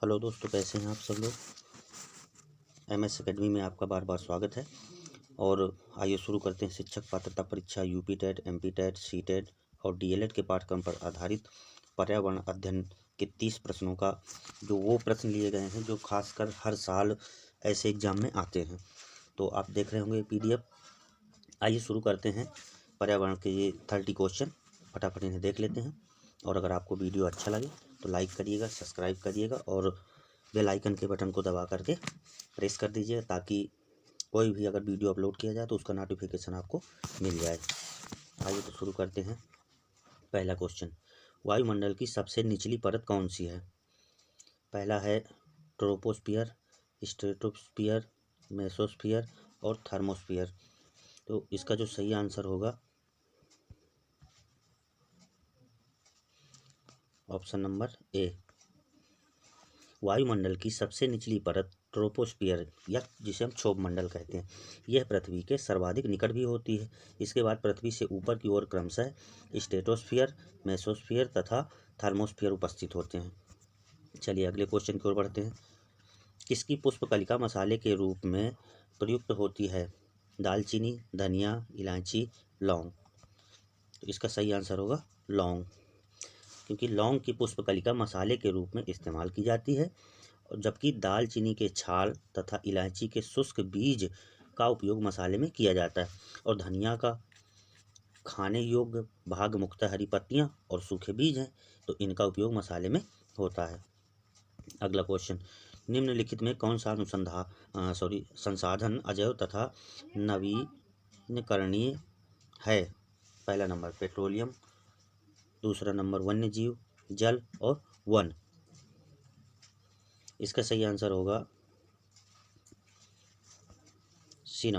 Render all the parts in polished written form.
Hello दोस्तों, कैसे हैं आप सब लोग। एमएस एकेडमी में आपका बार बार स्वागत है। और आइए शुरू करते हैं शिक्षक पात्रता परीक्षा UP TET, MP TET, C TET और डीएलएड के पाठ्यक्रम पर आधारित पर्यावरण अध्ययन के 30 प्रश्नों का जो वो प्रश्न लिए गए हैं जो खासकर हर साल ऐसे एग्जाम में आते हैं। तो आप देख रहे होंगे पीडीएफ। आइए शुरू करते हैं पर्यावरण के ये 30 क्वेश्चन। फटाफट इन्हें देख लेते हैं। और अगर आपको वीडियो अच्छा लगे तो लाइक करिएगा, सब्सक्राइब करिएगा और बेल आइकन के बटन को दबा करके प्रेस कर दीजिए ताकि कोई भी अगर वीडियो अपलोड किया जाए तो उसका नोटिफिकेशन आपको मिल जाए। आइए तो शुरू करते हैं। पहला क्वेश्चन, वायुमंडल की सबसे निचली परत कौन सी है। पहला है ट्रोपोस्फियर, स्ट्रेटोस्फियर, मेसोस्फियर और थर्मोस्फियर। तो इसका जो सही आंसर होगा ऑप्शन नंबर ए। वायुमंडल की सबसे निचली परत ट्रोपोस्फियर या जिसे हम क्षोभ मंडल कहते हैं, यह पृथ्वी के सर्वाधिक निकट भी होती है। इसके बाद पृथ्वी से ऊपर की ओर क्रमशः स्ट्रेटोस्फियर, मेसोस्फियर तथा थर्मोस्फियर उपस्थित होते हैं। चलिए अगले क्वेश्चन की ओर बढ़ते हैं। किसकी पुष्पकलिका मसाले के रूप में प्रयुक्त होती है। दालचीनी, धनिया, इलायची, लौंग। तो इसका सही आंसर होगा लौंग, क्योंकि लौंग की पुष्पकलिका मसाले के रूप में इस्तेमाल की जाती है, और जबकि दालचीनी के छाल तथा इलायची के शुष्क बीज का उपयोग मसाले में किया जाता है, और धनिया का खाने योग्य भाग मुख्यतः हरी पत्तियां और सूखे बीज हैं, तो इनका उपयोग मसाले में होता है। अगला क्वेश्चन, निम्नलिखित में कौन सा संसाधन अजैव तथा नवीकरणीय है। पहला नंबर पेट्रोलियम, दूसरा नंबर वन्य जीव, जल और वन। इसका सही आंसर होगा सी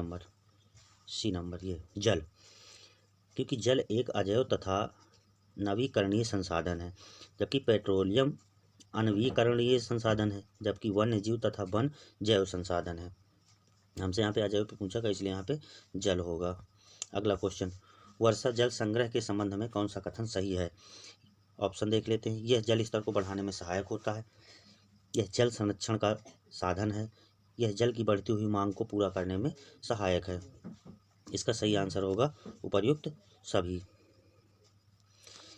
नंबर ये जल, क्योंकि जल एक अजैव तथा नवीकरणीय संसाधन है, जबकि पेट्रोलियम अनवीकरणीय संसाधन है, जबकि वन्य जीव तथा वन जैव संसाधन है। हमसे यहाँ पे अजैव पे पूछा था, इसलिए यहाँ पे जल होगा। अगला क्वेश्चन, वर्षा जल संग्रह के संबंध में कौन सा कथन सही है। ऑप्शन देख लेते हैं। यह जल स्तर को बढ़ाने में सहायक होता है, यह जल संरक्षण का साधन है, यह जल की बढ़ती हुई मांग को पूरा करने में सहायक है। इसका सही आंसर होगा उपर्युक्त सभी,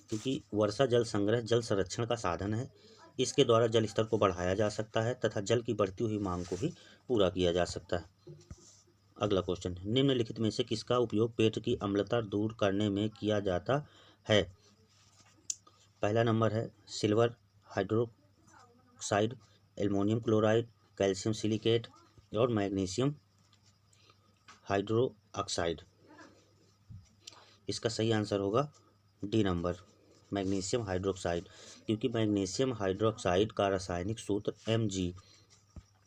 क्योंकि वर्षा जल संग्रह जल संरक्षण का साधन है। इसके द्वारा जल स्तर को बढ़ाया जा सकता है तथा जल की बढ़ती हुई मांग को भी पूरा किया जा सकता है। अगला क्वेश्चन, निम्नलिखित में से किसका उपयोग पेट की अम्लता दूर करने में किया जाता है। पहला नंबर है silver hydroxide, aluminium chloride, calcium silicate और मैग्नीशियम हाइड्रोक्साइड। इसका सही आंसर होगा डी नंबर, मैग्नीशियम हाइड्रोक्साइड, क्योंकि मैग्नीशियम हाइड्रोक्साइड का रासायनिक सूत्र Mg।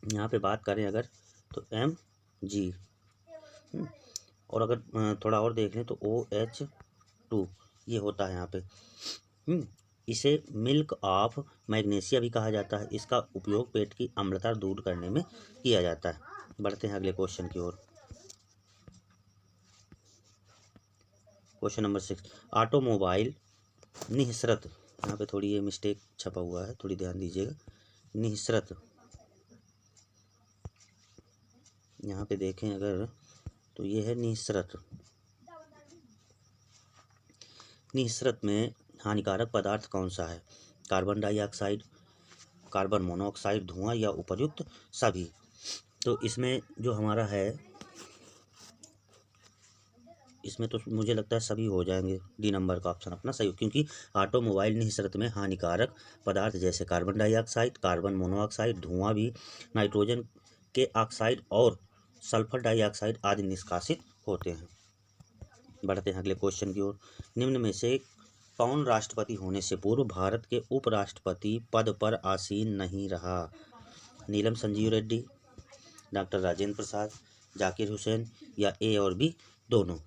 यहाँ पे बात करें अगर तो Mg, और अगर थोड़ा और देख लें तो OH2 ये होता है यहाँ पे। इसे मिल्क ऑफ मैग्नीशिया भी कहा जाता है। इसका उपयोग पेट की अम्लता दूर करने में किया जाता है। बढ़ते हैं अगले क्वेश्चन की ओर। क्वेश्चन नंबर 6, ऑटोमोबाइल निःसृत, यहाँ पे थोड़ी ये मिस्टेक छपा हुआ है, थोड़ी ध्यान दीजिएगा। निःसृत, यहाँ पे देखें अगर तो ये है निःसृत। निःसृत में हानिकारक पदार्थ कौन सा है। कार्बन डाइऑक्साइड, कार्बन मोनोऑक्साइड, धुआं या उपर्युक्त सभी। तो इसमें जो हमारा है, इसमें तो मुझे लगता है सभी हो जाएंगे। डी नंबर का ऑप्शन अपना सही, क्योंकि ऑटोमोबाइल निःसृत में हानिकारक पदार्थ जैसे कार्बन डाइऑक्साइड, कार्बन मोनोऑक्साइड, धुआं भी, नाइट्रोजन के ऑक्साइड और सल्फर डाइऑक्साइड आदि निष्कासित होते हैं। बढ़ते हैं अगले क्वेश्चन की ओर। निम्न में से कौन राष्ट्रपति होने से पूर्व भारत के उपराष्ट्रपति पद पर आसीन नहीं रहा। नीलम संजीव रेड्डी, डॉक्टर राजेंद्र प्रसाद, जाकिर हुसैन या ए और बी दोनों।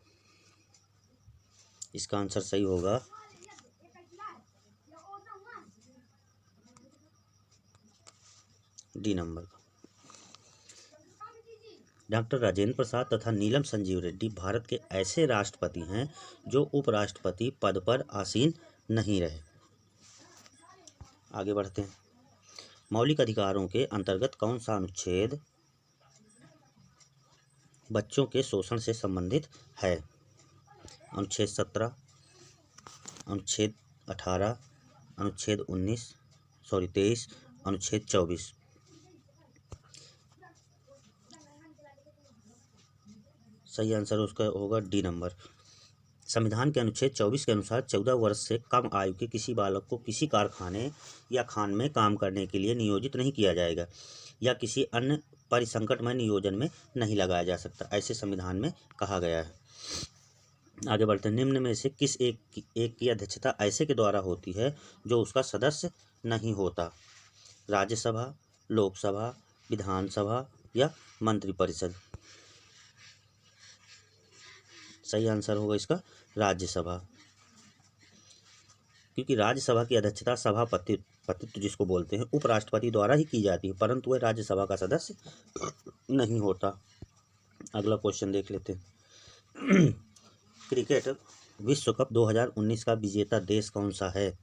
इसका आंसर सही होगा D number. Doctor Rajendra Prasad तथा नीलम संजीव रेड्डी भारत के ऐसे राष्ट्रपति हैं जो उपराष्ट्रपति पद पर आसीन नहीं रहे। आगे बढ़ते हैं। मौलिक अधिकारों के अंतर्गत कौन सा अनुच्छेद बच्चों के शोषण से संबंधित है? अनुच्छेद 17, अनुच्छेद 18, अनुच्छेद 23, अनुच्छेद 24। सही आंसर उसका होगा डी नंबर। संविधान के अनुच्छेद 24 के अनुसार 14 वर्ष से कम आयु के किसी बालक को किसी कारखाने या खान में काम करने के लिए नियोजित नहीं किया जाएगा या किसी अन्य परिसंकटमय नियोजन में नहीं लगाया जा सकता, ऐसे संविधान में कहा गया है। आगे बढ़ते हैं। निम्न में से किस एक की अध्यक्षता ऐसे के द्वारा होती है जो उसका सदस्य नहीं होता? राज्यसभा, लोकसभा, विधानसभा या मंत्रिपरिषद? सही आंसर होगा इसका राज्यसभा, क्योंकि राज्यसभा की अध्यक्षता सभापतित्व जिसको बोलते हैं उपराष्ट्रपति द्वारा ही की जाती है, परंतु वह राज्यसभा का सदस्य नहीं होता। अगला क्वेश्चन देख लेते हैं। क्रिकेट विश्व कप 2019 का विजेता देश कौन सा है?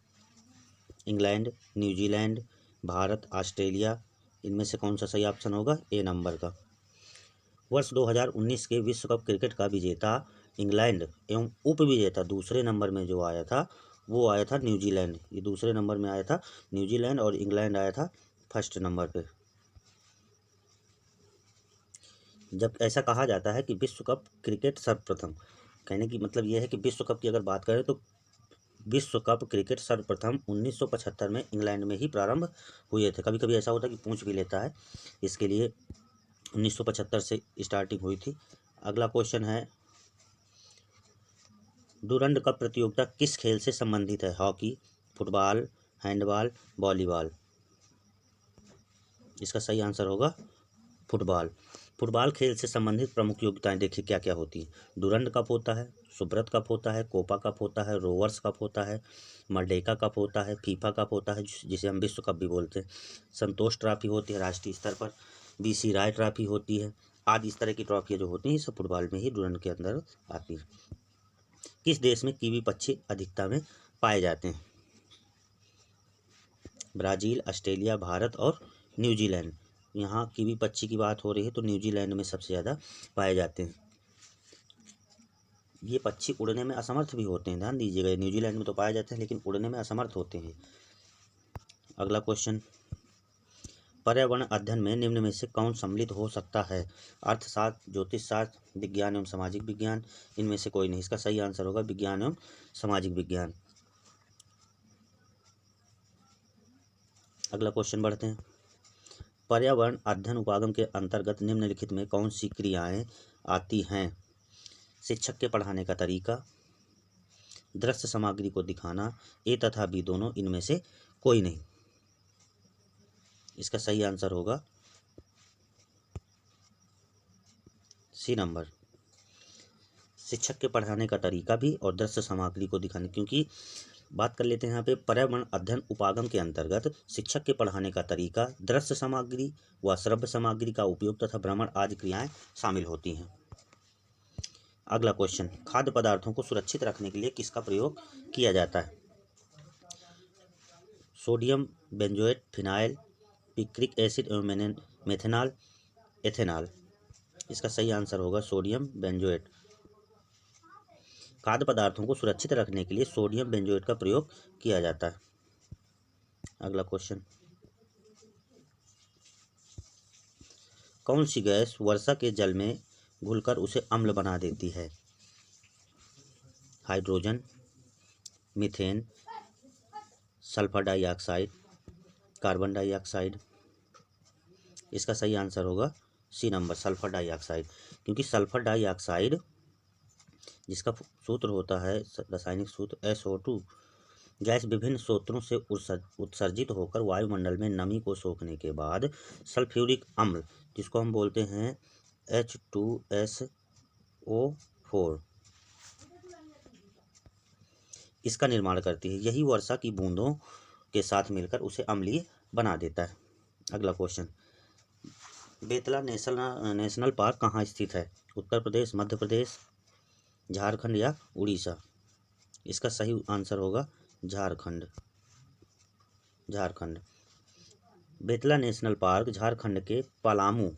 England, New Zealand, Bharat, Australia. इनमें से कौन सा सही ऑप्शन होगा? ए नंबर का। वर्ष 2019 के विश्व कप क्रिकेट का विजेता इंग्लैंड एवं उपविजेता दूसरे नंबर में जो आया था वो आया था न्यूजीलैंड। ये दूसरे नंबर में आया था न्यूजीलैंड और इंग्लैंड आया था फर्स्ट नंबर पे। जब ऐसा कहा जाता है कि विश्व कप क्रिकेट सर्वप्रथम, कहने की मतलब यह है कि विश्व कप की अगर बात करें तो विश्व कप क्रिकेट सर्वप्रथम 1975 में इंग्लैंड में ही प्रारंभ हुए थे। कभी कभी ऐसा होता है कि पूछ भी लेता है, इसके लिए 1975 से स्टार्टिंग हुई थी। अगला क्वेश्चन है, डूरंड कप प्रतियोगिता किस खेल से संबंधित है? Hockey, football, handball, volleyball. इसका सही आंसर होगा फुटबॉल। फुटबॉल खेल से संबंधित प्रमुख योग्यताएं देखिए क्या क्या होती हैं। डूरंड कप होता है, सुब्रत कप होता है, कोपा कप होता है, रोवर्स कप होता है, मर्डेका कप होता है, फीफा कप होता है जिसे हम विश्व कप भी बोलते हैं, संतोष ट्रॉफी होती है राष्ट्रीय स्तर पर, बीसी राय ट्रॉफी होती है आदि। इस तरह की ट्रॉफियाँ जो होती हैं सब फुटबॉल में ही डूरंड के अंदर आती है। किस देश में कीवी पक्षी अधिकता में पाए जाते हैं? ब्राज़ील, ऑस्ट्रेलिया, भारत और न्यूजीलैंड। यहाँ कीवी पक्षी की बात हो रही है तो न्यूजीलैंड में सबसे ज़्यादा पाए जाते हैं। ये पक्षी उड़ने में असमर्थ भी होते हैं, ध्यान दीजिएगा। न्यूजीलैंड में तो पाए जाते हैं लेकिन उड़ने में असमर्थ होते हैं। अगला क्वेश्चन, पर्यावरण अध्ययन में निम्न में से कौन सम्मिलित हो सकता है? अर्थशास्त्र, ज्योतिष शास्त्र, विज्ञान एवं सामाजिक विज्ञान। इनमें से कोई नहीं। इसका सही आंसर होगा विज्ञान एवं सामाजिक विज्ञान। अगला क्वेश्चन बढ़ते हैं। पर्यावरण अध्ययन उपागम के अंतर्गत निम्नलिखित में कौन सी क्रियाएं आती हैं? शिक्षक के पढ़ाने का तरीका, दृश्य सामग्री को दिखाना, ए तथा बी दोनों। इनमें से कोई नहीं। इसका सही आंसर होगा सी नंबर। शिक्षक के पढ़ाने का तरीका भी और दृश्य सामग्री को दिखाने, क्योंकि बात कर लेते हैं यहाँ पे पर्यावरण अध्ययन उपागम के अंतर्गत शिक्षक के पढ़ाने का तरीका, दृश्य सामग्री व श्रव्य सामग्री का उपयोग तथा भ्रमण आदि क्रियाएं शामिल होती हैं। अगला क्वेश्चन, खाद्य पदार्थों को सुरक्षित रखने के लिए किसका प्रयोग किया जाता है? Sodium benzoate, phenyl, picric acid एवं मेथेनॉल, एथेनॉल। इसका सही आंसर होगा सोडियम बेंजोएट। खाद्य पदार्थों को सुरक्षित रखने के लिए सोडियम बेंजोएट का प्रयोग किया जाता है। अगला क्वेश्चन, कौन सी गैस वर्षा के जल में घुलकर उसे अम्ल बना देती है? Hydrogen, methane, sulphur dioxide, carbon dioxide. इसका सही आंसर होगा सी नंबर, सल्फर डाइऑक्साइड। क्योंकि सल्फर डाइऑक्साइड जिसका सूत्र होता है रासायनिक सूत्र SO2, गैस विभिन्न स्रोतों से उत्सर्जित होकर वायुमंडल में नमी को सोखने के बाद सल्फ्यूरिक अम्ल जिसको हम बोलते हैं H2SO4 इसका निर्माण करती है। यही वर्षा की बूंदों के साथ मिलकर उसे अम्लीय बना देता है। अगला क्वेश्चन, बेतला नेशनल पार्क कहाँ स्थित है? उत्तर प्रदेश, मध्य प्रदेश, झारखंड या उड़ीसा। इसका सही आंसर होगा झारखंड। बेतला नेशनल पार्क झारखंड के पलामू,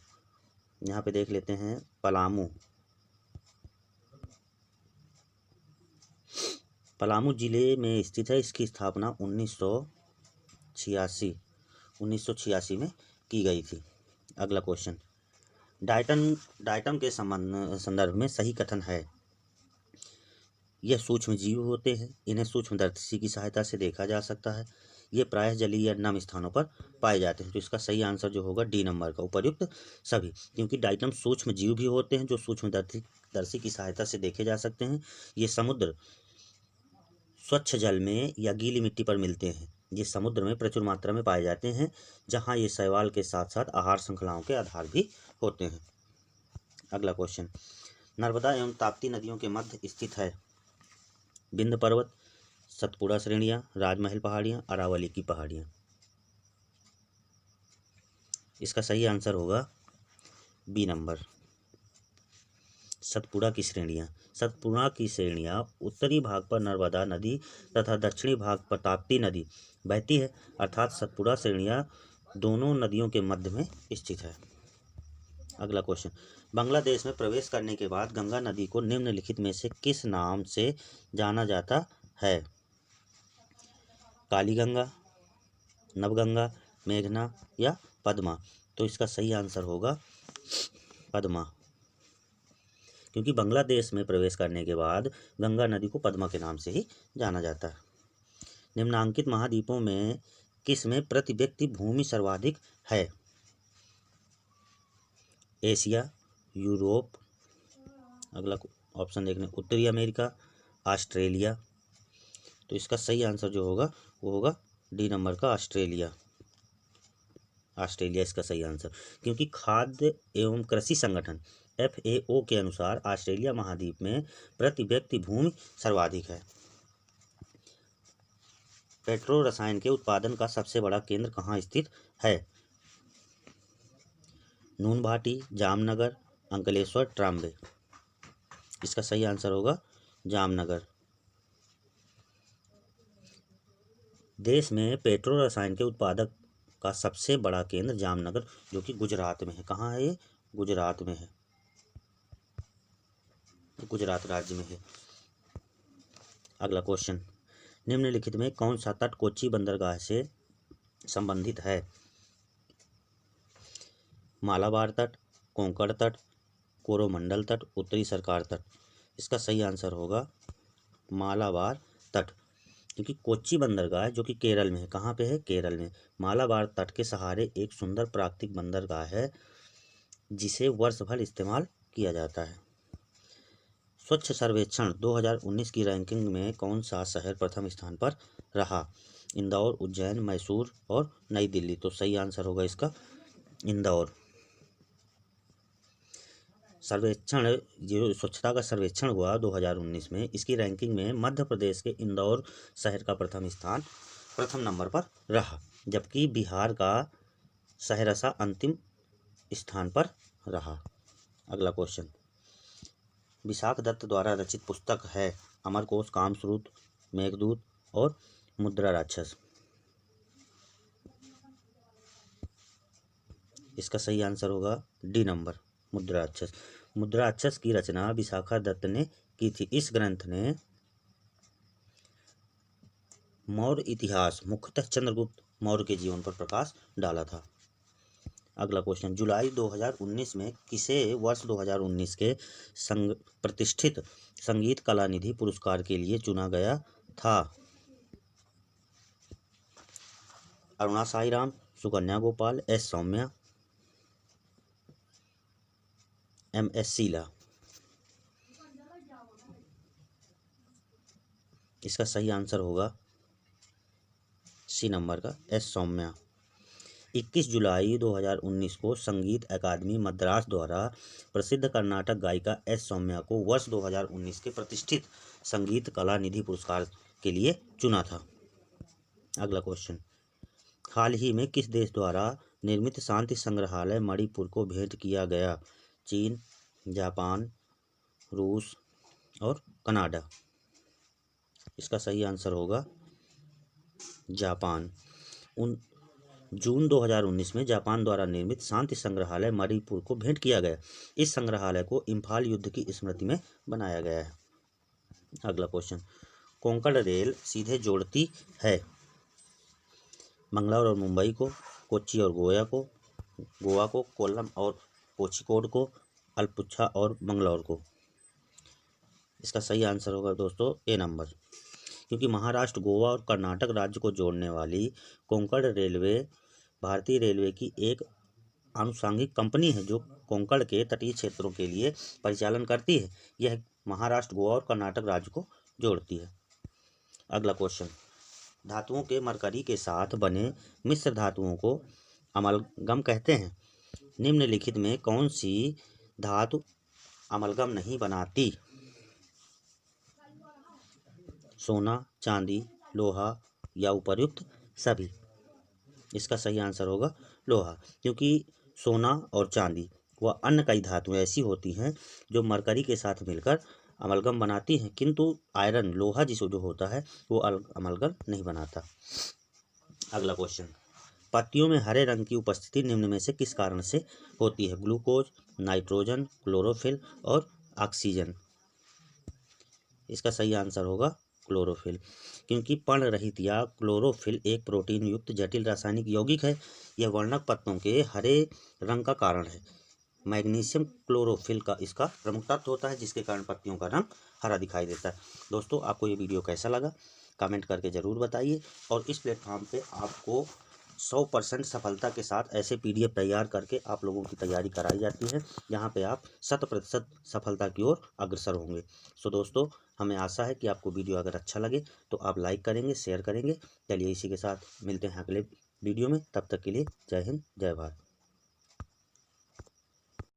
यहाँ पे देख लेते हैं, पलामू जिले में स्थित है। इसकी स्थापना 1986 में की गई थी। अगला क्वेश्चन, डायटम के संदर्भ में सही कथन है। यह सूक्ष्म जीव होते हैं, इन्हें सूक्ष्मदर्शी की सहायता से देखा जा सकता है। ये प्रायः जलीय या नम स्थानों पर पाए जाते हैं। तो इसका सही आंसर जो होगा डी नंबर का, उपर्युक्त सभी, क्योंकि डायटम सूक्ष्म जीव भी होते हैं जो सूक्ष्मदर्शी की सहायता से देखे जा सकते हैं। ये समुद्र, स्वच्छ जल में या गीली मिट्टी पर मिलते हैं। ये समुद्र में प्रचुर मात्रा में पाए जाते हैं, जहाँ ये शैवाल के साथ साथ आहार श्रृंखलाओं के आधार भी होते हैं। अगला क्वेश्चन, नर्मदा एवं ताप्ती नदियों के मध्य स्थित है। विंध्य पर्वत, सतपुड़ा श्रेणियाँ, राजमहल पहाड़ियाँ, अरावली की पहाड़ियाँ। इसका सही आंसर होगा बी नंबर, सतपुड़ा की श्रेणियाँ। सतपुड़ा की श्रेणियाँ उत्तरी भाग पर नर्मदा नदी तथा दक्षिणी भाग पर ताप्ती नदी बहती है, अर्थात सतपुड़ा श्रेणियाँ दोनों नदियों के मध्य में स्थित है। अगला क्वेश्चन, बांग्लादेश में प्रवेश करने के बाद गंगा नदी को निम्नलिखित में से किस नाम से जाना जाता है? काली गंगा, नवगंगा, मेघना या पद्मा। तो इसका सही आंसर होगा पद्मा, क्योंकि बांग्लादेश में प्रवेश करने के बाद गंगा नदी को पद्मा के नाम से ही जाना जाता है। निम्नांकित महाद्वीपों में किस में प्रति व्यक्ति भूमि सर्वाधिक है? एशिया, यूरोप, अगला ऑप्शन देखने, उत्तरी अमेरिका, ऑस्ट्रेलिया। तो इसका सही आंसर जो होगा वो होगा डी नंबर का, ऑस्ट्रेलिया। ऑस्ट्रेलिया इसका सही आंसर, क्योंकि खाद्य एवं कृषि संगठन FAO के अनुसार ऑस्ट्रेलिया महाद्वीप में प्रति व्यक्ति भूमि सर्वाधिक है। पेट्रो रसायन के उत्पादन का सबसे बड़ा केंद्र कहाँ स्थित है? नूनभाटी, जामनगर, अंकलेश्वर, ट्राम्बे। इसका सही आंसर होगा जामनगर। देश में पेट्रो रसायन के उत्पादक का सबसे बड़ा केंद्र जामनगर, जो कि गुजरात में है। कहाँ है ये? गुजरात में है, गुजरात राज्य में है। अगला क्वेश्चन, निम्नलिखित में कौन सा तट कोच्चि बंदरगाह से संबंधित है? मालाबार तट, कोंकण तट, कोरोमंडल तट, उत्तरी सरकार तट। इसका सही आंसर होगा मालाबार तट, क्योंकि कोच्चि बंदरगाह जो कि केरल में है। कहाँ पे है? केरल में। मालाबार तट के सहारे एक सुंदर प्राकृतिक बंदरगाह है, जिसे वर्ष भर इस्तेमाल किया जाता है। स्वच्छ सर्वेक्षण 2019 की रैंकिंग में कौन सा शहर प्रथम स्थान पर रहा? इंदौर, उज्जैन, मैसूर और नई दिल्ली। तो सही आंसर होगा इसका इंदौर। सर्वेक्षण, जो स्वच्छता का सर्वेक्षण हुआ 2019 में, इसकी रैंकिंग में मध्य प्रदेश के इंदौर शहर का प्रथम नंबर पर रहा, जबकि बिहार का सहरसा अंतिम स्थान पर रहा। अगला क्वेश्चन, विशाख दत्त द्वारा रचित पुस्तक है अमरकोश, कामसूत्र, मेघदूत और मुद्रा राक्षस। इसका सही आंसर होगा डी नंबर, मुद्रा राक्षस। मुद्रा राक्षस की रचना विशाखा दत्त ने की थी। इस ग्रंथ ने मौर्य इतिहास, मुख्यतः चंद्रगुप्त मौर्य के जीवन पर प्रकाश डाला था। अगला क्वेश्चन, जुलाई 2019 में किसे वर्ष 2019 के प्रतिष्ठित संगीत कला निधि पुरस्कार के लिए चुना गया था? Aruna Sairam, Sukanya Gopal, S Saumya, MS Sheila. इसका सही आंसर होगा सी नंबर का, S सौम्या। 21 जुलाई 2019 को संगीत अकादमी मद्रास द्वारा प्रसिद्ध कर्नाटक गायिका S सौम्या को वर्ष 2019 के प्रतिष्ठित संगीत कला निधि पुरस्कार के लिए चुना था। अगला क्वेश्चन, हाल ही में किस देश द्वारा निर्मित शांति संग्रहालय मणिपुर को भेंट किया गया? चीन, जापान, रूस और कनाडा। इसका सही आंसर होगा जापान। जून 2019 में जापान द्वारा निर्मित शांति संग्रहालय मणिपुर को भेंट किया गया। इस संग्रहालय को इम्फाल युद्ध की स्मृति में बनाया गया है। अगला क्वेश्चन, कोंकण रेल सीधे जोड़ती है मंगलौर और मुंबई को, कोच्चि और गोवा को, कोल्लम और कोझिकोड को, अलपुझा और मंगलौर को। इसका सही आंसर होगा दोस्तों ए नंबर, क्योंकि महाराष्ट्र, गोवा और कर्नाटक राज्य को जोड़ने वाली कोंकण रेलवे भारतीय रेलवे की एक आनुषंगिक कंपनी है जो कोंकण के तटीय क्षेत्रों के लिए परिचालन करती है। यह महाराष्ट्र, गोवा और कर्नाटक राज्य को जोड़ती है। अगला क्वेश्चन, धातुओं के मरकरी के साथ बने मिश्र धातुओं को अमलगम कहते हैं। निम्नलिखित में कौन सी धातु अमलगम नहीं बनाती? सोना, चांदी, लोहा या उपर्युक्त सभी। इसका सही आंसर होगा लोहा, क्योंकि सोना और चांदी व अन्य कई धातुएं ऐसी होती हैं जो मरकरी के साथ मिलकर अमलगम बनाती हैं, किंतु आयरन, लोहा जो होता है वो अमलगम नहीं बनाता। अगला क्वेश्चन, पत्तियों में हरे रंग की उपस्थिति निम्न में से किस कारण से होती है? ग्लूकोज, नाइट्रोजन, क्लोरोफिल और ऑक्सीजन। इसका सही आंसर होगा क्लोरोफिल, क्योंकि पर्ण रहित या क्लोरोफिल एक प्रोटीन युक्त जटिल रासायनिक यौगिक है। यह वर्णक पत्तों के हरे रंग का कारण है। मैग्नीशियम क्लोरोफिल का इसका प्रमुख तत्व होता है, जिसके कारण पत्तियों का रंग हरा दिखाई देता है। दोस्तों, आपको ये वीडियो कैसा लगा कमेंट करके ज़रूर बताइए, और इस प्लेटफॉर्म पे आपको 100% सफलता के साथ ऐसे PDF तैयार करके आप लोगों की तैयारी कराई जाती है, जहाँ पे आप 100% सफलता की ओर अग्रसर होंगे। सो दोस्तों, हमें आशा है कि आपको वीडियो अगर अच्छा लगे तो आप लाइक करेंगे, शेयर करेंगे। चलिए इसी के साथ मिलते हैं अगले वीडियो में, तब तक के लिए जय हिंद, जय भारत।